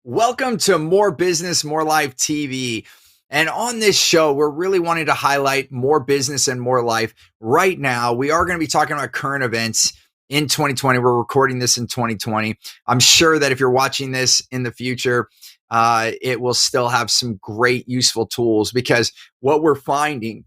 Welcome to More Business, More Life TV. And on this show, we're really wanting to highlight more business and more life. Right now, we are going to be talking about current events in 2020. We're recording this in 2020. I'm sure that if you're watching this in the future, it will still have some great useful tools, because what we're finding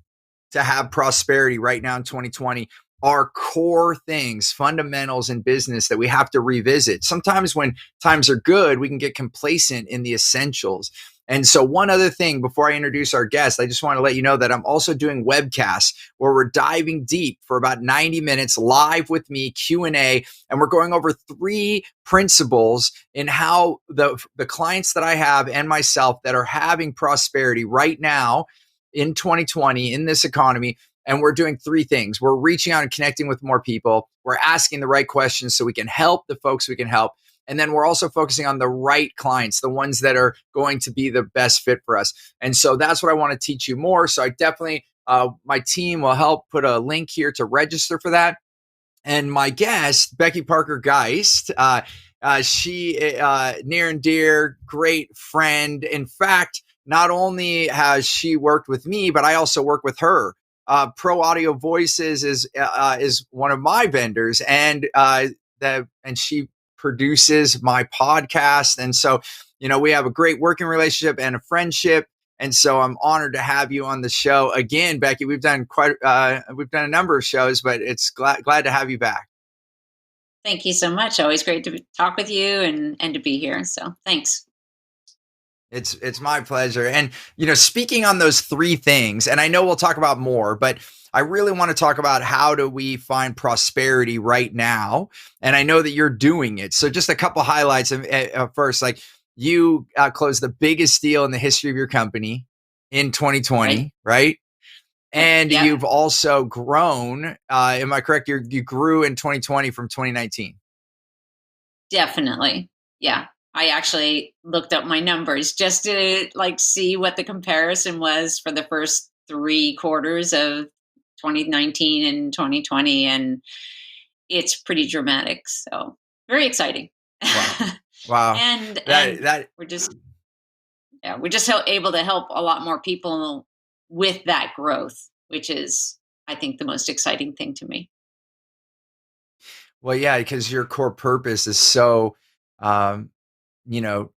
to have prosperity right now in 2020 are core things, fundamentals in business that we have to revisit. Sometimes when times are good, we can get complacent in the essentials. And so, one other thing before I introduce our guest, I just want to let you know that I'm also doing webcasts where we're diving deep for about 90 minutes live with me, Q&A, and we're going over 3 principles in how the clients that I have and myself that are having prosperity right now in 2020 in this economy. And we're doing 3 things. We're reaching out and connecting with more people. We're asking the right questions so we can help the folks we can help. And then we're also focusing on the right clients, the ones that are going to be the best fit for us. And so that's what I want to teach you more. So I definitely, my team will help put a link here to register for that. And my guest, Becky Parker Geist, she near and dear, great friend. In fact, not only has she worked with me, but I also work with her. Pro Audio Voices is one of my vendors, and she produces my podcast. And so, we have a great working relationship and a friendship. And so I'm honored to have you on the show again, Becky. We've done a number of shows, but it's glad to have you back. Thank you so much. Always great to talk with you and to be here. So thanks. It's my pleasure. And speaking on those 3 things, and I know we'll talk about more, but I really want to talk about how do we find prosperity right now. And I know that you're doing it. So just a couple highlights of first, like you closed the biggest deal in the history of your company in 2020, right? And Yeah. you've also grown. Am I correct? You grew in 2020 from 2019. Definitely. Yeah. I actually looked up my numbers just to see what the comparison was for the first 3 quarters of 2019 and 2020, and it's pretty dramatic. So very exciting. Wow. Wow. and we're just able to help a lot more people with that growth, which is, I think, the most exciting thing to me. Well, yeah, because your core purpose is so, um, you know,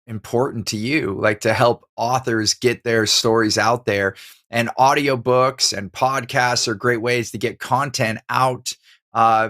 important to you, like to help authors get their stories out there. And audiobooks and podcasts are great ways to get content out uh,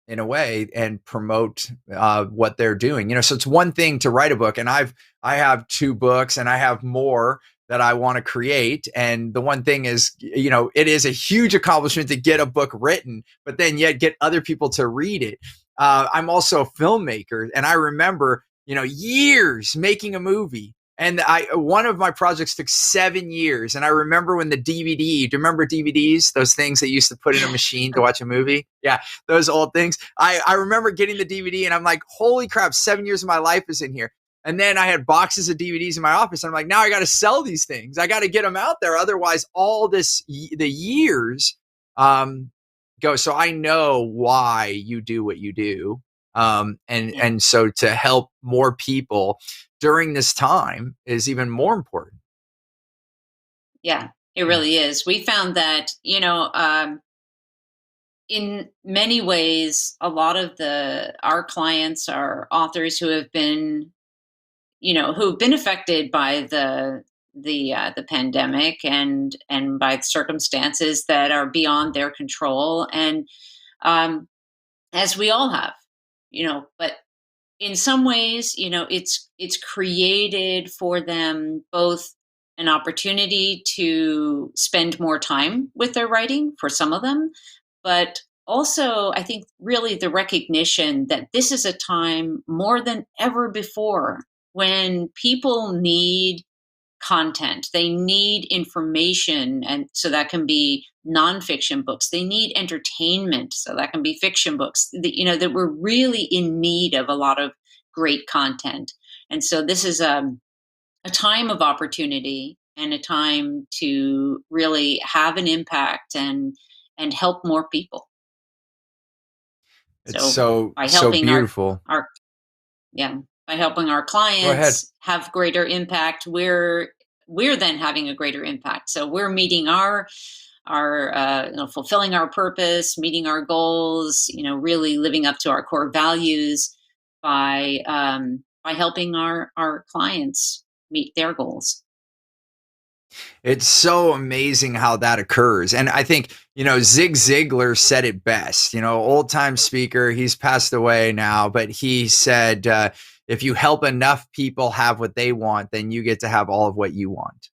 in a way and promote what they're doing. So it's one thing to write a book, and I have 2 books, and I have more that I want to create. And the one thing is, it is a huge accomplishment to get a book written, but then yet get other people to read it. I'm also a filmmaker, and I remember, years making a movie. And one of my projects took 7 years. And I remember when the DVD, do you remember DVDs? Those things that you used to put in a machine to watch a movie? Yeah, those old things. I remember getting the DVD and I'm like, holy crap, 7 years of my life is in here. And then I had boxes of DVDs in my office. And I'm like, now I got to sell these things. I got to get them out there. Otherwise, all the years go. So I know why you do what you do. And so to help more people during this time is even more important. Yeah, it really is. We found that, in many ways, a lot of our clients are authors who have been, who've been affected by the pandemic and by circumstances that are beyond their control, and as we all have, but in some ways, it's created for them both an opportunity to spend more time with their writing for some of them, but also, I think, really the recognition that this is a time more than ever before when people need content. They need information, and so that can be nonfiction books. They need entertainment, so that can be fiction books. That we're really in need of a lot of great content, and so this is a time of opportunity and a time to really have an impact and help more people. It's So so, by so helping our beautiful. our yeah, helping our Go ahead. clients have greater impact, we're then having a greater impact. So we're meeting our fulfilling our purpose, meeting our goals, really living up to our core values by helping our clients meet their goals. It's so amazing how that occurs. And I think, Zig Ziglar said it best, old time speaker. He's passed away now, but he said, if you help enough people have what they want, then you get to have all of what you want.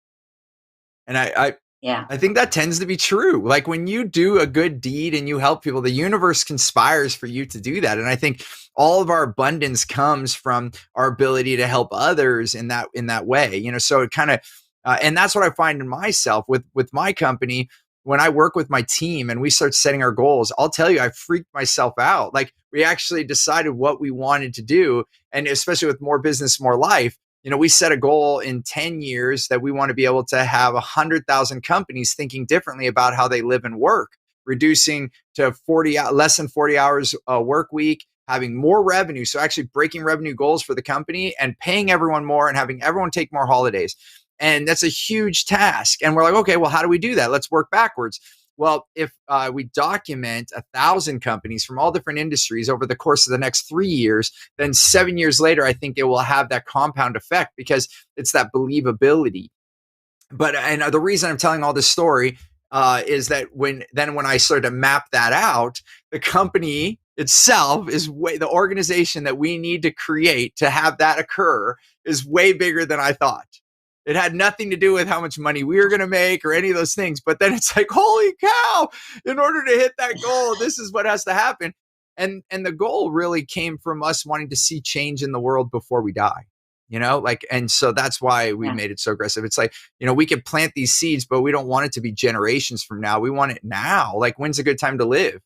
And Yeah. I think that tends to be true. Like when you do a good deed and you help people, the universe conspires for you to do that. And I think all of our abundance comes from our ability to help others in that way. So it kind of, and that's what I find in myself with my company. When I work with my team and we start setting our goals, I'll tell you, I freaked myself out. Like we actually decided what we wanted to do, and especially with More Business, More Life. We set a goal in 10 years that we want to be able to have 100,000 companies thinking differently about how they live and work, reducing to less than 40 hours a work week, having more revenue. So actually breaking revenue goals for the company and paying everyone more and having everyone take more holidays. And that's a huge task. And we're like, okay, well, how do we do that? Let's work backwards. Well, if we document 1,000 companies from all different industries over the course of the next 3 years, then 7 years later, I think it will have that compound effect because it's that believability. But and the reason I'm telling all this story is that when I started to map that out, the company itself is the organization that we need to create to have that occur is way bigger than I thought. It had nothing to do with how much money we were going to make or any of those things. But then it's like, holy cow, in order to hit that goal, this is what has to happen. And the goal really came from us wanting to see change in the world before we die, and so that's why we made it so aggressive. It's like, we can plant these seeds, but we don't want it to be generations from now. We want it now. Like, when's a good time to live,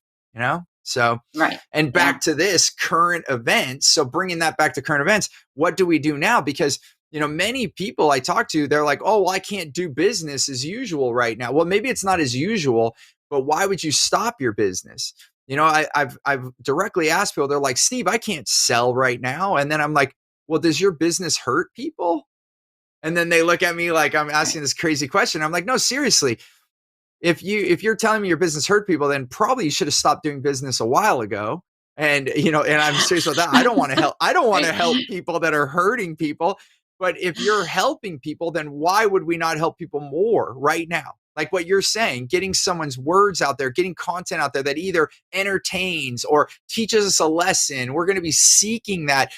So, Right. And back to this current events. So bringing that back to current events, what do we do now? Because many people I talk to, they're like, oh, well, I can't do business as usual right now. Well, maybe it's not as usual, but why would you stop your business? I've directly asked people, they're like, Steve, I can't sell right now. And then I'm like, well, does your business hurt people? And then they look at me like I'm asking this crazy question. I'm like, no, seriously. If you're telling me your business hurt people, then probably you should have stopped doing business a while ago. And and I'm serious about that. I don't want to help. I don't want to help people that are hurting people. But if you're helping people, then why would we not help people more right now? Like what you're saying, getting someone's words out there, getting content out there that either entertains or teaches us a lesson. We're going to be seeking that,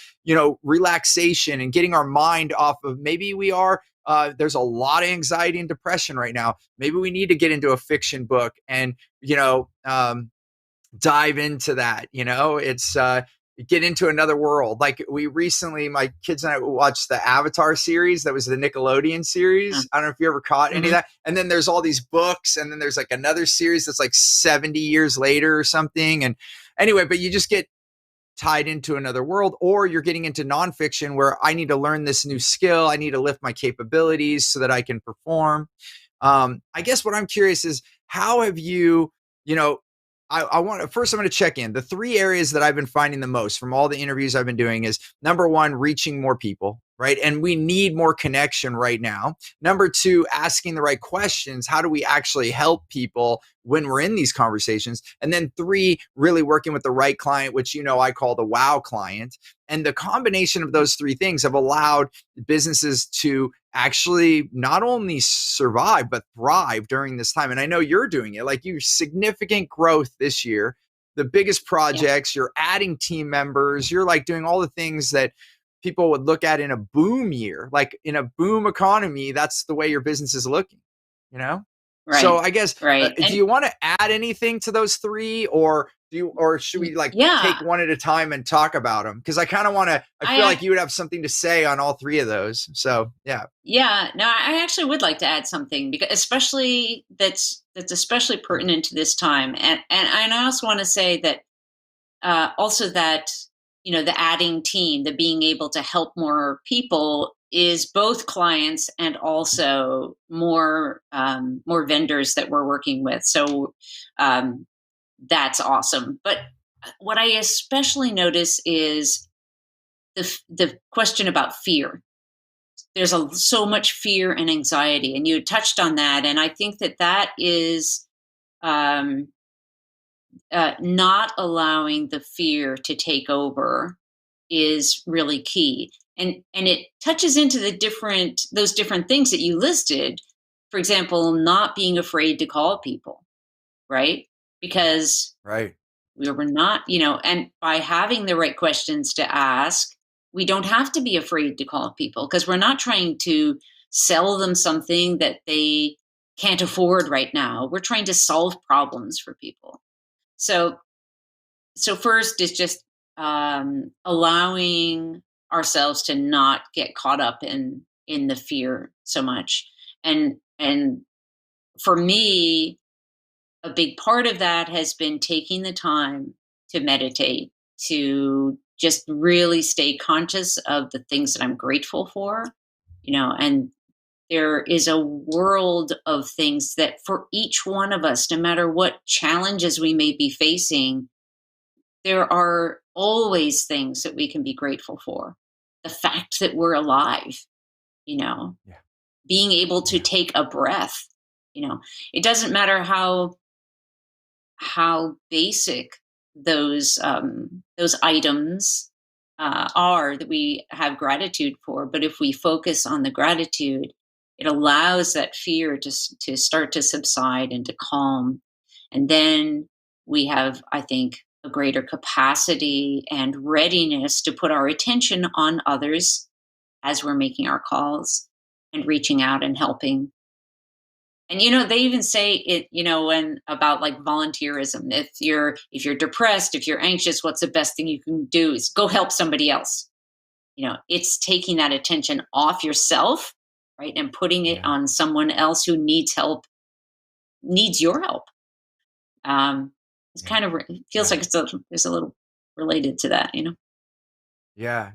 relaxation and getting our mind off of maybe we are. There's a lot of anxiety and depression right now. Maybe we need to get into a fiction book and, dive into that. It's get into another world. Like we recently, my kids and I watched the Avatar series. That was the Nickelodeon series. I don't know if you ever caught any of that. And then there's all these books, and then there's like another series that's like 70 years later or something. And anyway, but you just get tied into another world, or you're getting into nonfiction where I need to learn this new skill. I need to lift my capabilities so that I can perform. I guess what I'm curious is how have you, I'm going to check in the 3 areas that I've been finding the most from all the interviews I've been doing is number 1, reaching more people, right? And we need more connection right now. Number 2, asking the right questions. How do we actually help people when we're in these conversations? And then 3, really working with the right client, which, I call the wow client. And the combination of those 3 things have allowed businesses to actually not only survive, but thrive during this time. And I know you're doing it, like you significant growth this year, the biggest projects, you're adding team members, you're like doing all the things that people would look at in a boom year, like in a boom economy. That's the way your business is looking, Right. So I guess, right. Do you want to add anything to those 3 or should we take one at a time and talk about them? Cause I kind of want to, I feel like you would have something to say on all 3 of those. So yeah. Yeah, no, I actually would like to add something because especially that's especially pertinent to this time. And I also want to say that also that, the adding team, the being able to help more people is both clients and also more vendors that we're working with. So that's awesome. But what I especially notice is the question about fear. There's so much fear and anxiety, and you touched on that, and I think that is um, not allowing the fear to take over is really key, and it touches into those different things that you listed. For example, not being afraid to call people, right? Because Right. we were not, and by having the right questions to ask, we don't have to be afraid to call people, because we're not trying to sell them something that they can't afford right now. We're trying to solve problems for people. So so first is just allowing ourselves to not get caught up in the fear so much. And for me, a big part of that has been taking the time to meditate, to just really stay conscious of the things that I'm grateful for, and there is a world of things that for each one of us, no matter what challenges we may be facing, there are always things that we can be grateful for. The fact that we're alive, you know, Yeah. being able to Yeah. take a breath, you know, it doesn't matter how basic those items are that we have gratitude for. But if we focus on the gratitude, it allows that fear to start to subside and to calm. And then we have, I think, a greater capacity and readiness to put our attention on others as we're making our calls and reaching out and helping. And they even say it, when about like volunteerism. If you're depressed, if you're anxious, what's the best thing you can do is go help somebody else. It's taking that attention off yourself, right, and putting it Yeah. on someone else who needs help, needs your help. Um, it's Yeah. kind of it feels Yeah. like it's a little related to that. Yeah.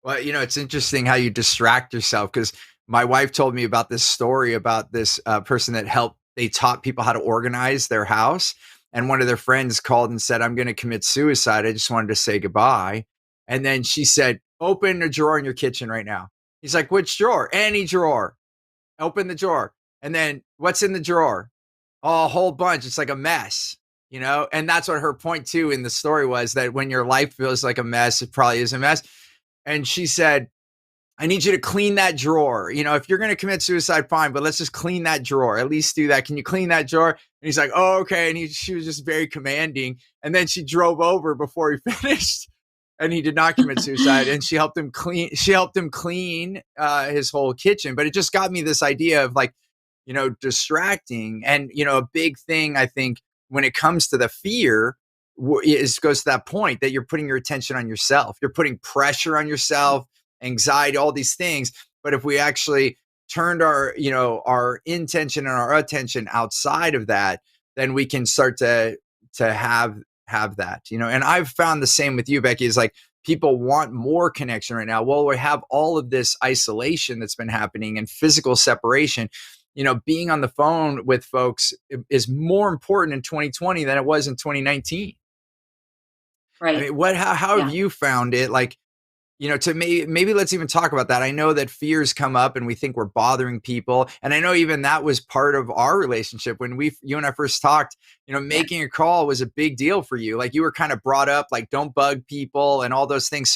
Well, it's interesting how you distract yourself, because my wife told me about this story about this person that they taught people how to organize their house. And one of their friends called and said, "I'm going to commit suicide. I just wanted to say goodbye." And then she said, "Open a drawer in your kitchen right now." He's like, "Which drawer?" "Any drawer." Open the drawer. And then, "What's in the drawer?" "Oh, a whole bunch. It's like a mess." And that's what her point too in the story was, that when your life feels like a mess, it probably is a mess. And she said, "I need you to clean that drawer. If you're going to commit suicide, fine, but let's just clean that drawer. At least do that. Can you clean that drawer?" And he's like, "Oh, okay." And she was just very commanding. And then she drove over before he finished, and he did not commit suicide. And she helped him clean. She helped him clean his whole kitchen. But it just got me this idea of, like, distracting. And a big thing, I think, when it comes to the fear, goes to that point that you're putting your attention on yourself. You're putting pressure on yourself, anxiety, all these things. But if we actually turned our intention and our attention outside of that, then we can start to have that. And I've found the same with you, Becky, is like, people want more connection right now. Well, we have all of this isolation that's been happening and physical separation. Being on the phone with folks is more important in 2020 than it was in 2019. I Right. mean, how have Yeah. you found it? Like, to maybe let's even talk about that. I know that fears come up and we think we're bothering people. And I know even that was part of our relationship when you and I first talked. Yeah. Making a call was a big deal for you. Like, you were kind of brought up, like, don't bug people and all those things.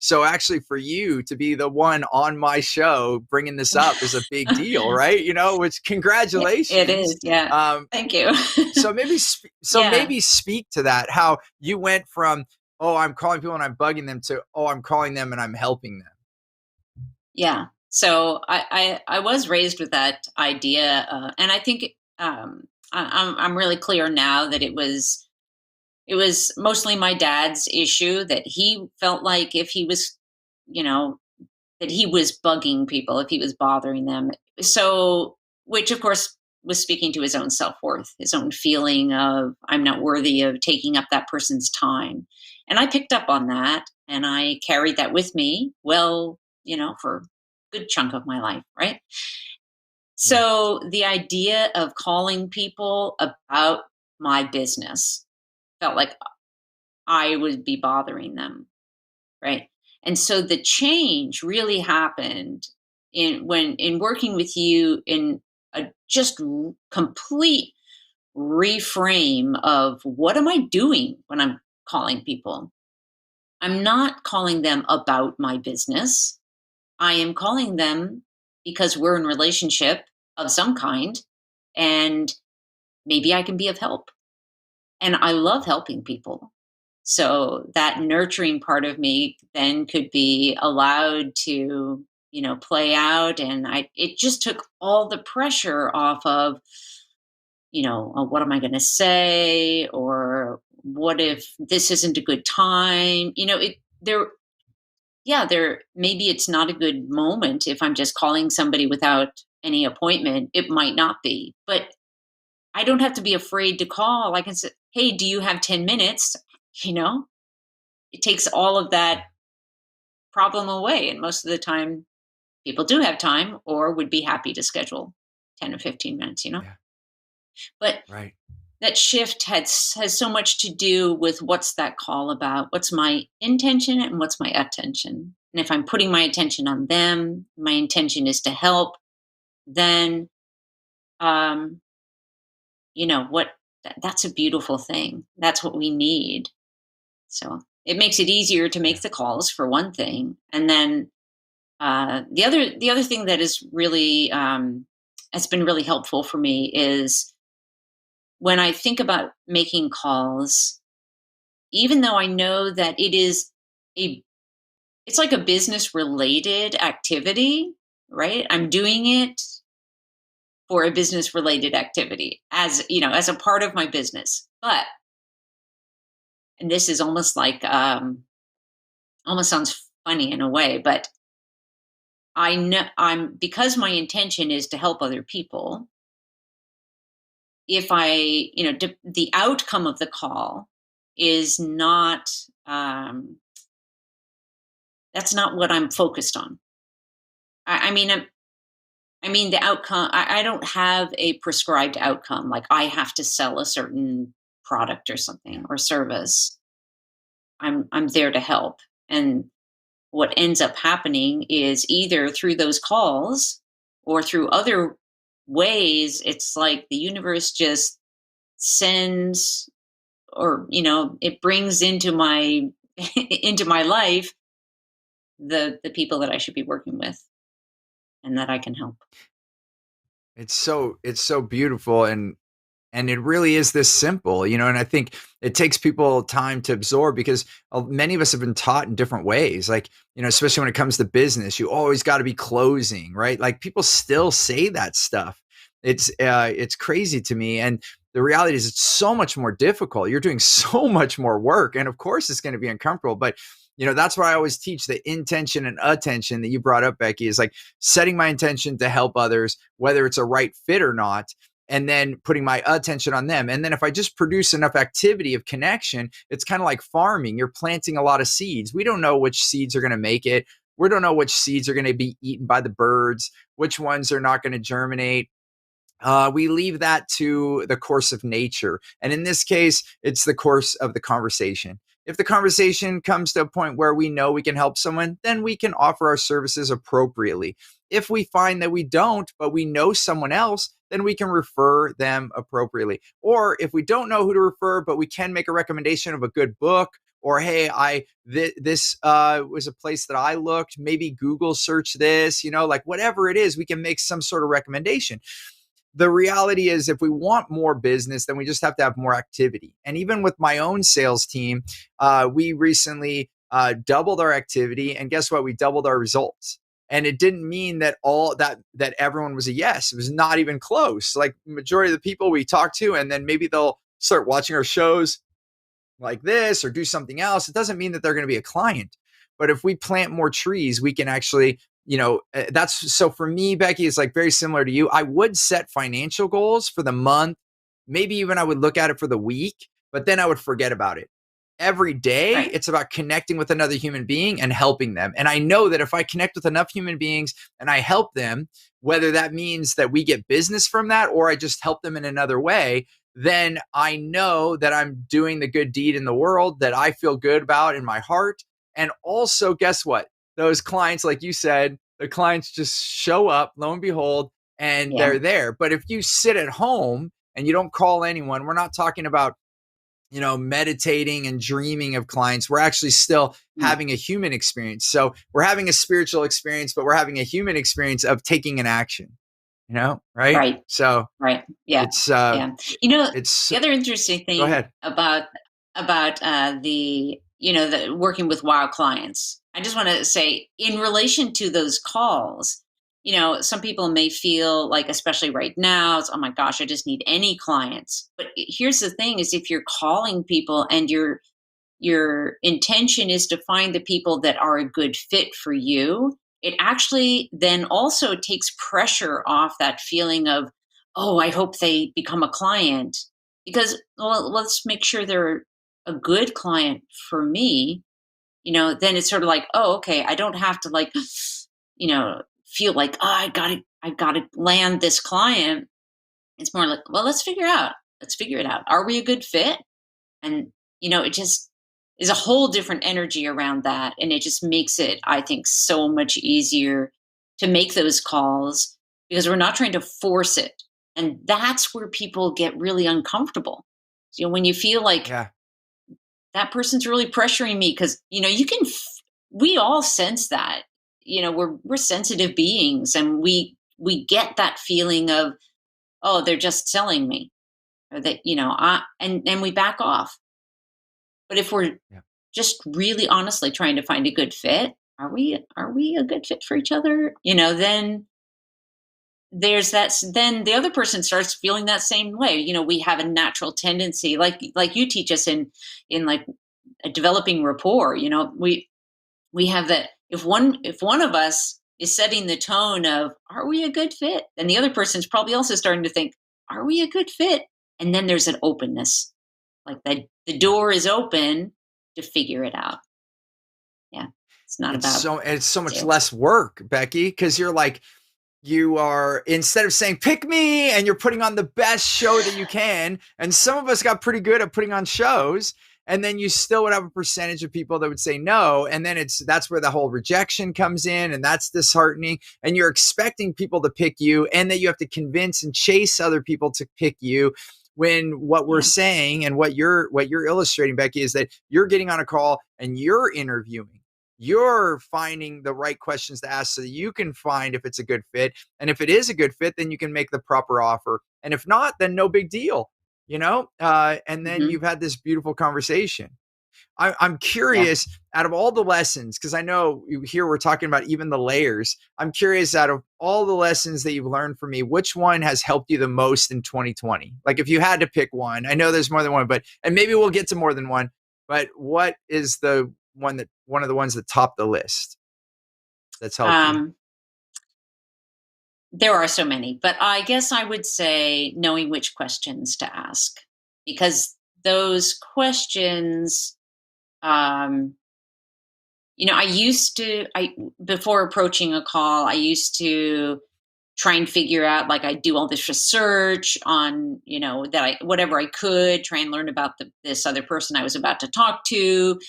So actually, for you to be the one on my show bringing this up is a big deal, right? Which, It congratulations. is. Yeah. Um, Thank you. Yeah. maybe speak to that, how you went from, "Oh, I'm calling people and I'm bugging them," to, "Oh, I'm calling them and I'm helping them." Yeah. So I was raised with that idea, and I think I'm really clear now that it was mostly my dad's issue, that he felt like if he was, you know, that he was bugging people, if he was bothering them. So, which of course was speaking to his own self worth, his own feeling of, I'm not worthy of taking up that person's time. And I picked up on that and I carried that with me, well, for a good chunk of my life, right? Yeah. So the idea of calling people about my business felt like I would be bothering them, right? And so the change really happened in working with you in a just complete reframe of what am I doing when I'm calling people. I'm not calling them about my business. I am calling them because we're in relationship of some kind, and maybe I can be of help. And I love helping people. So that nurturing part of me then could be allowed to, play out. And it just took all the pressure off of, what am I going to say? Or what if this isn't a good time? Maybe it's not a good moment if I'm just calling somebody without any appointment. It might not be, but I don't have to be afraid to call. I can say, "Hey, do you have 10 minutes?" You know, it takes all of that problem away. And most of the time, people do have time or would be happy to schedule 10 or 15 minutes. Yeah. But Right. that shift has so much to do with what's that call about? What's my intention and what's my attention? And if I'm putting my attention on them, my intention is to help, then, um, what that's a beautiful thing. That's what we need. So it makes it easier to Yeah. make the calls for one thing. And then the other thing that is really has been really helpful for me is when I think about making calls, even though I know that a it's like a business related activity, right? I'm doing it for a business related activity as a part of my business. But and this is almost like almost sounds funny in a way, but I know I'm because my intention is to help other people. If the outcome of the call is not, um, that's not what I'm focused on. I mean, the outcome. I don't have a prescribed outcome. Like I have to sell a certain product or Yeah. something or service. I'm there to help, and what ends up happening is either through those calls or through other ways. It's like the universe just sends, or it brings into my into my life the people that I should be working with and that I can help. It's so beautiful, and it really is this simple, and I think it takes people time to absorb because many of us have been taught in different ways. Like, especially when it comes to business, you always got to be closing, right? Like people still say that stuff. It's crazy to me. And the reality is it's so much more difficult. You're doing so much more work. And of course it's going to be uncomfortable. But that's why I always teach the intention and attention that you brought up, Becky, is like setting my intention to help others, whether it's a right fit or not, and then putting my attention on them. And then if I just produce enough activity of connection, it's kind of like farming. You're planting a lot of seeds. We don't know which seeds are going to make it. We don't know which seeds are going to be eaten by the birds, which ones are not going to germinate. We leave that to the course of nature. And in this case, it's the course of the conversation. If the conversation comes to a point where we know we can help someone, then we can offer our services appropriately. If we find that we don't, but we know someone else, then we can refer them appropriately. Or if we don't know who to refer, but we can make a recommendation of a good book, or hey, this was a place that I looked, maybe Google search this, like whatever it is, we can make some sort of recommendation. The reality is if we want more business, then we just have to have more activity. And even with my own sales team, we recently doubled our activity, and guess what? We doubled our results. And it didn't mean that all that everyone was a yes. It was not even close. Like majority of the people we talk to, and then maybe they'll start watching our shows like this or do something else. It doesn't mean that they're going to be a client. But if we plant more trees, we can actually, that's so for me, Becky, it's like very similar to you. I would set financial goals for the month. Maybe even I would look at it for the week, but then I would forget about it. Every day, Right. it's about connecting with another human being and helping them. And I know that if I connect with enough human beings and I help them, whether that means that we get business from that or I just help them in another way, then I know that I'm doing the good deed in the world that I feel good about in my heart. And also, guess what? Those clients, like you said, the clients just show up, lo and behold, and Yeah. they're there. But if you sit at home and you don't call anyone, we're not talking about, meditating and dreaming of clients. We're actually still Yeah. having a human experience. So we're having a spiritual experience, but we're having a human experience of taking an action, right? Right. So Right. Yeah. it's, Yeah. You know, it's, the other interesting go thing ahead. about the working with WOW clients, I just want to say, in relation to those calls, some people may feel like, especially right now, it's, oh my gosh, I just need any clients. But here's the thing: is if you're calling people and your intention is to find the people that are a good fit for you, it actually then also takes pressure off that feeling of, oh, I hope they become a client. Because, well, let's make sure they're a good client for me. Then it's sort of like, oh, okay, I don't have to like, feel like, oh, I gotta land this client. It's more like, well, let's figure it out. Are we a good fit? And it just is a whole different energy around that, and it just makes it, I think, so much easier to make those calls, because we're not trying to force it. And that's where people get really uncomfortable. When you feel like Yeah. that person's really pressuring me, because we all sense that. We're sensitive beings, and we get that feeling of, oh, they're just selling me, or that, and we back off. But if we're Yeah. just really honestly trying to find a good fit, are we a good fit for each other? Then then the other person starts feeling that same way. We have a natural tendency, like you teach us in like a developing rapport. We have that, if one of us is setting the tone of, are we a good fit? Then the other person's probably also starting to think, are we a good fit? And then there's an openness, like the Yeah. door is open to figure it out. Yeah. It's not about It's so much sales. less work, Becky, because you are, instead of saying pick me, and you're putting on the best show that you can, and some of us got pretty good at putting on shows, and then you still would have a percentage of people that would say no, and then that's where the whole rejection comes in, and that's disheartening, and you're expecting people to pick you, and that you have to convince and chase other people to pick you, when what we're Yeah. saying and what you're illustrating, Becky, is that you're getting on a call and you're interviewing, you're finding the right questions to ask so that you can find if it's a good fit. And if it is a good fit, then you can make the proper offer. And if not, then no big deal, and then Hmm. you've had this beautiful conversation. I'm Yeah. curious, out of all the lessons, because I know here we're talking about even the layers. I'm curious, out of all the lessons that you've learned from me, which one has helped you the most in 2020? Like, if you had to pick one, I know there's more than one, and maybe we'll get to more than one, but what is the one of the ones that top the list that's helped you? Um, there are so many, but I guess I would say knowing which questions to ask, because those questions, um, before approaching a call, I used to try and figure out, like, I do all this research on, whatever I could, try and learn about this other person I was about to talk to,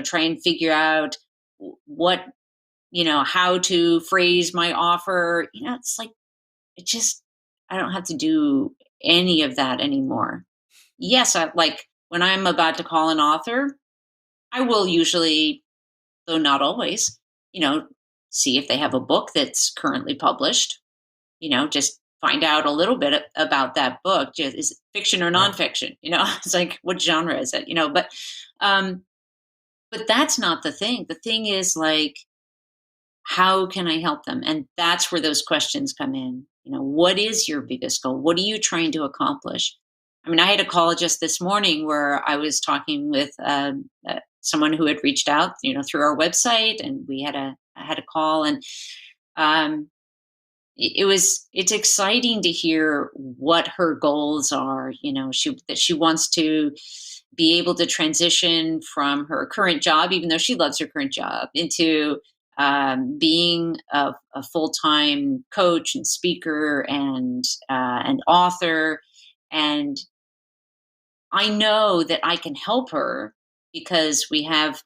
try and figure out what, how to phrase my offer. It's like, it just, I don't have to do any of that anymore. Yes, I like, when I'm about to call an author, I will usually, though not always, you know, see if they have a book that's currently published, just find out a little bit about that book. Just, is it fiction or Right. nonfiction? It's like, what genre is it? Um, but that's not the thing. The thing is, like, how can I help them? And that's where those questions come in. What is your biggest goal? What are you trying to accomplish? I mean, I had a call just this morning where I was talking with someone who had reached out, through our website, and I had a call, and um, it's exciting to hear what her goals are. That she wants to be able to transition from her current job, even though she loves her current job, into being a full-time coach and speaker and author. And I know that I can help her, because we have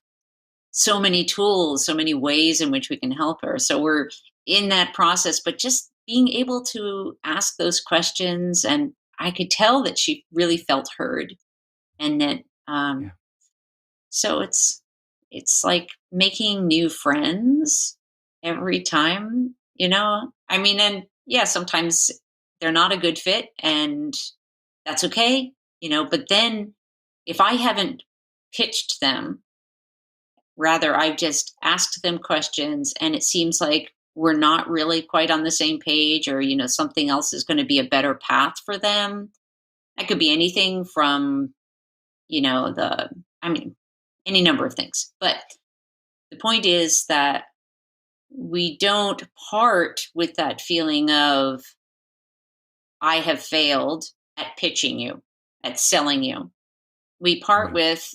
so many tools, so many ways in which we can help her. So we're in that process, but just being able to ask those questions, and I could tell that she really felt heard, and that Yeah. so it's like making new friends every time, you know? I mean, and yeah, sometimes they're not a good fit, and that's okay, but then if I haven't pitched them, rather I've just asked them questions and it seems like we're not really quite on the same page, or something else is going to be a better path for them. That could be anything from, the I mean, any number of things. But the point is that we don't part with that feeling of, I have failed at pitching you, at selling you. We part Right. with,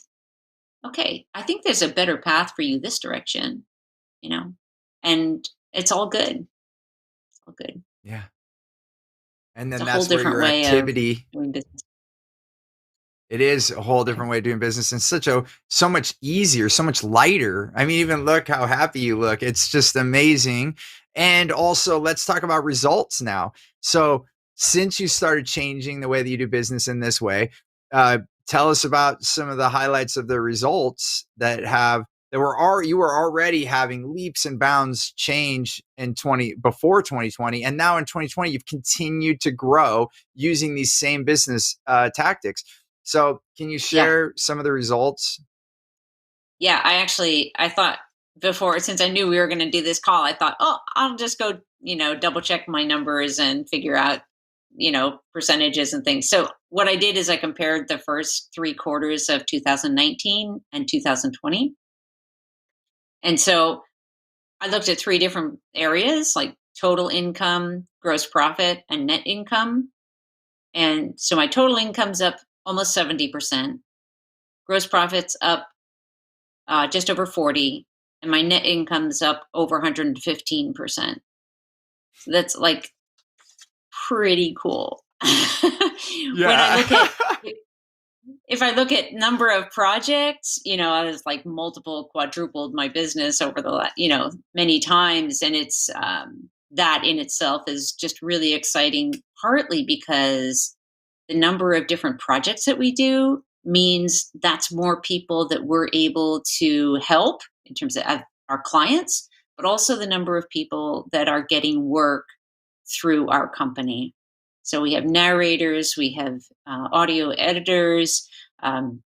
okay, I think there's a better path for you this direction, you know, and it's all good. It's all good. Yeah. And It's then a whole that's where different your way of activity doing business. it is a whole Yeah. different way of doing business and so much easier, so much lighter. I mean, even look how happy you look. It's just amazing. And also, let's talk about results now. So, since you started changing the way that you do business in this way, uh, tell us about some of the highlights of the results you were already having leaps and bounds change in 20 before 2020, and now in 2020 you've continued to grow using these same business tactics. So, can you Yeah. share some of the results? Yeah. I thought before, since I knew we were going to do this call, I thought, oh, I'll just go, double check my numbers and figure out, percentages and things. So what I did is I compared the first 3 quarters of 2019 and 2020. And so I looked at 3 different areas, like total income, gross profit, and net income. And so my total income's up almost 70%. Gross profit's up just over 40, and my net income's up over 115%. So that's like pretty cool. When I Yeah. look at if I look at number of projects, I was like multiple quadrupled my business over many times, and it's that in itself is just really exciting. Partly because the number of different projects that we do means that's more people that we're able to help in terms of our clients, but also the number of people that are getting work through our company. So we have narrators, we have audio editors, um,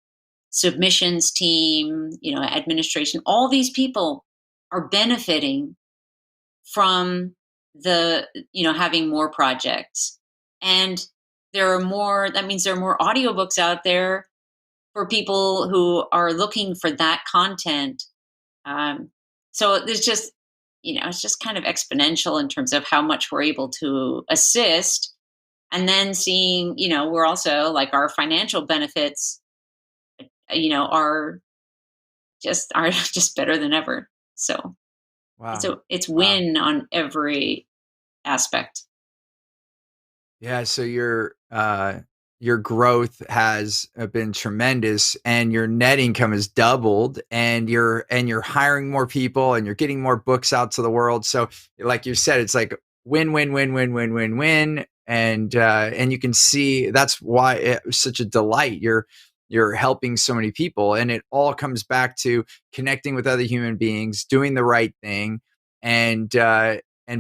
submissions team, administration. All these people are benefiting from having more projects. And that means there are more audiobooks out there for people who are looking for that content. So there's just, it's just kind of exponential in terms of how much we're able to assist. And then seeing, we're also like our financial benefits, are just better than ever. So Wow. it's Wow. win on every aspect. Yeah, so your growth has been tremendous, and your net income has doubled, and you're hiring more people, and you're getting more books out to the world. So, like you said, it's like win, win, win, win, win, win, win, and you can see that's why it was such a delight. You're helping so many people, and it all comes back to connecting with other human beings, doing the right thing, and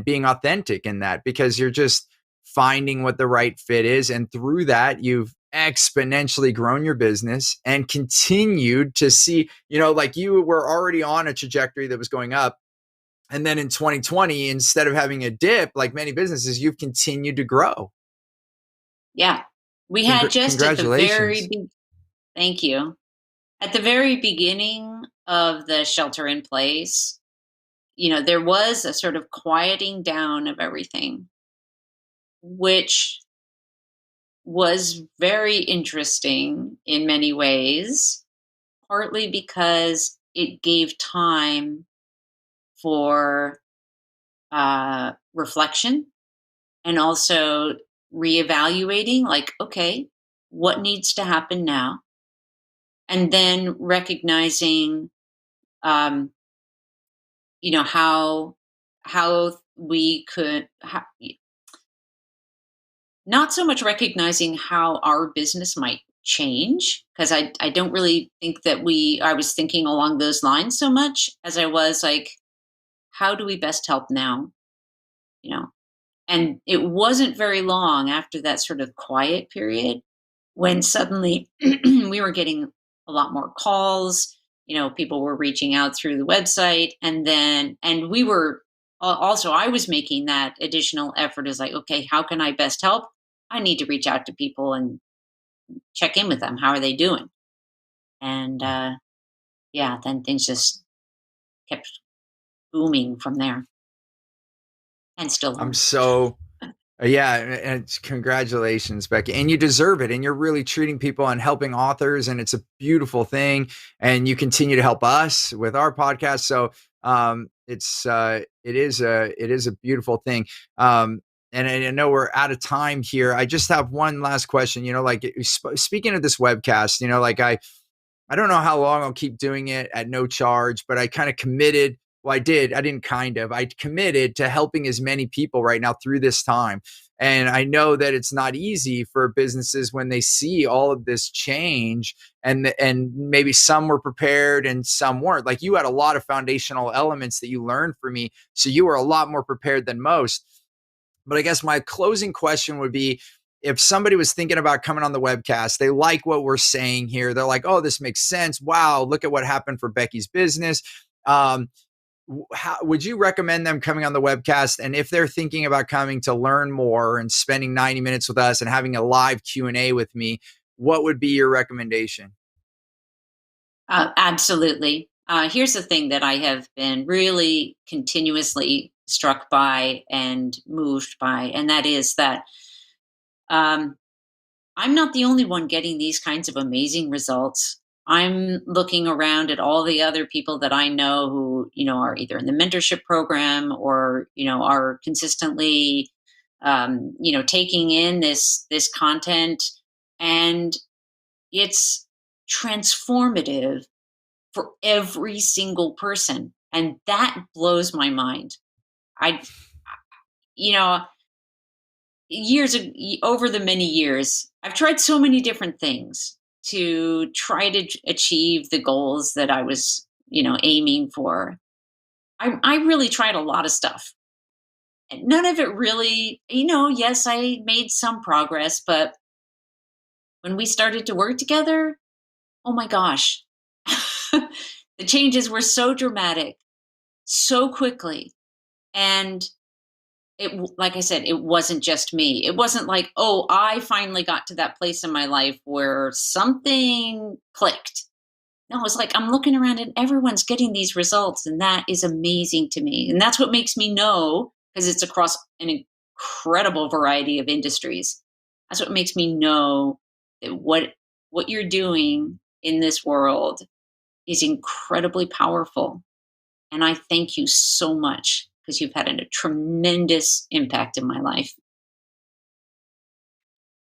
being authentic in that, because you're just finding what the right fit is. And through that, you've exponentially grown your business and continued to see, like you were already on a trajectory that was going up. And then in 2020, instead of having a dip like many businesses, you've continued to grow. Yeah. We had just at the Congratulations. thank you. At the very beginning of the shelter in place, there was a sort of quieting down of everything, which was very interesting in many ways, partly because it gave time for reflection, and also reevaluating, like, okay, what needs to happen now? And then recognizing um, how we could not so much recognizing how our business might change, because I don't really think that I was thinking along those lines so much as I was like, how do we best help now? You know, and it wasn't very long after that sort of quiet period when suddenly we were getting a lot more calls. People were reaching out through the website, and we were also, I was making that additional effort as like, okay, how can I best help? I need to reach out to people and check in with them. How are they doing? And yeah, then things just kept booming from there, and still I'm are. so yeah, and congratulations, Becky. And you deserve it. And you're really treating people and helping authors, and it's a beautiful thing. And you continue to help us with our podcast. So it is a beautiful thing. And I know we're out of time here. I just have one last question. Speaking of this webcast, like I don't know how long I'll keep doing it at no charge, but I kind of committed. Well, I did. I didn't kind of. I committed to helping as many people right now through this time. And I know that it's not easy for businesses when they see all of this change, and maybe some were prepared and some weren't. Like, you had a lot of foundational elements that you learned from me, so you were a lot more prepared than most. But I guess my closing question would be, if somebody was thinking about coming on the webcast, they like what we're saying here. They're like, oh, this makes sense. Wow, look at what happened for Becky's business. Um, how would you recommend them coming on the webcast? And if they're thinking about coming to learn more and spending 90 minutes with us and having a live Q&A with me, what would be your recommendation? Absolutely. Here's the thing that I have been really continuously struck by and moved by, and that is that um, I'm not the only one getting these kinds of amazing results. I'm looking around at all the other people that I know who, are either in the mentorship program or, are consistently, taking in this content, and it's transformative for every single person. And that blows my mind. I, you know, over the many years, I've tried so many different things to try to achieve the goals that I was, aiming for. I really tried a lot of stuff. And none of it really, yes, I made some progress, but when we started to work together, oh my gosh, the changes were so dramatic, so quickly. And like I said, it wasn't just me. It wasn't like, oh, I finally got to that place in my life where something clicked. No, it's like I'm looking around and everyone's getting these results, and that is amazing to me. And that's what makes me know, because it's across an incredible variety of industries. That's what makes me know that what you're doing in this world is incredibly powerful. And I thank you so much, because you've had a tremendous impact in my life.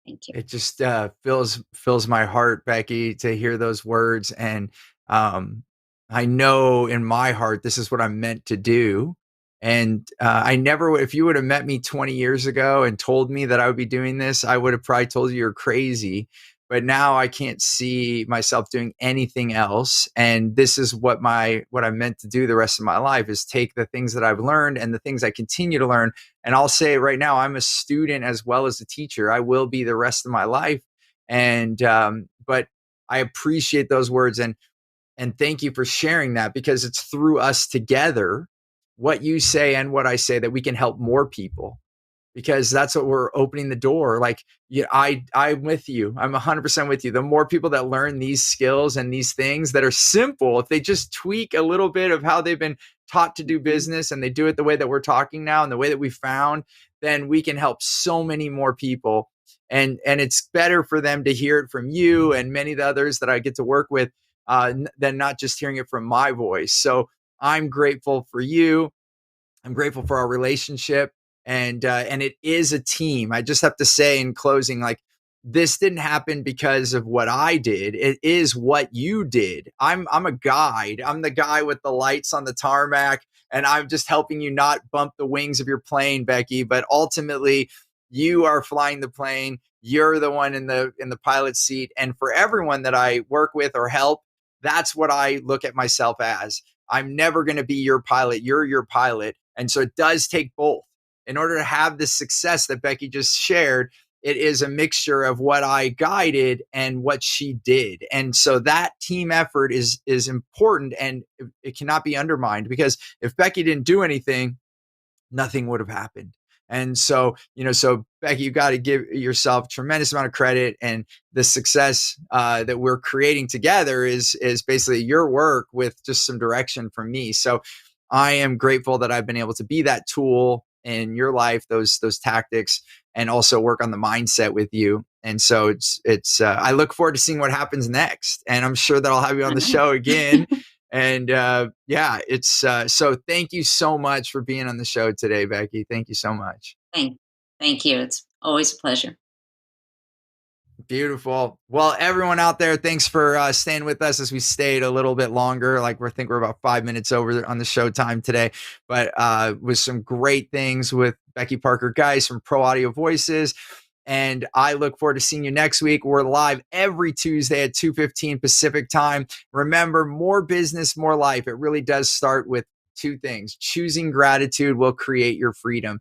Thank you. It just fills my heart, Becky, to hear those words. And I know in my heart this is what I'm meant to do. And I never would, if you would have met me 20 years ago and told me that I would be doing this, I would have probably told you you're crazy. But now I can't see myself doing anything else. And this is what I'm meant to do the rest of my life, is take the things that I've learned and the things I continue to learn. And I'll say it right now, I'm a student as well as a teacher. I will be the rest of my life. And but I appreciate those words, and thank you for sharing that, because it's through us together, what you say and what I say, that we can help more people, because that's what we're opening the door. Like, I'm with you. I'm 100% with you. The more people that learn these skills and these things that are simple, if they just tweak a little bit of how they've been taught to do business, and they do it the way that we're talking now and the way that we found, then we can help so many more people. And it's better for them to hear it from you and many of the others that I get to work with, than not just hearing it from my voice. So I'm grateful for you. I'm grateful for our relationship, and it is a team. I just have to say in closing, like, this didn't happen because of what I did. It is what you did. I'm a guide. I'm the guy with the lights on the tarmac, and I'm just helping you not bump the wings of your plane, Becky. But ultimately, you are flying the plane. You're the one in the pilot seat. And for everyone that I work with or help, that's what I look at myself as. I'm never going to be your pilot. You're your pilot. And so it does take both. In order to have the success that Becky just shared, it is a mixture of what I guided and what she did. And so that team effort is important, and it cannot be undermined, because if Becky didn't do anything, nothing would have happened. And so, so Becky, you got to give yourself a tremendous amount of credit. And the success that we're creating together is basically your work with just some direction from me. So I am grateful that I've been able to be that tool in your life, those tactics, and also work on the mindset with you. And so it's I look forward to seeing what happens next. And I'm sure that I'll have you on the show again. And yeah, it's so thank you so much for being on the show today, Becky. Thank you so much. Thank you. It's always a pleasure. Beautiful. Well, everyone out there, thanks for staying with us as we stayed a little bit longer. Like I think we're about 5 minutes over on the show time today, but with some great things with Becky Parker Geist from Pro Audio Voices. And I look forward to seeing you next week. We're live every Tuesday at 2:15 Pacific time. Remember, more business, more life. It really does start with two things. Choosing gratitude will create your freedom.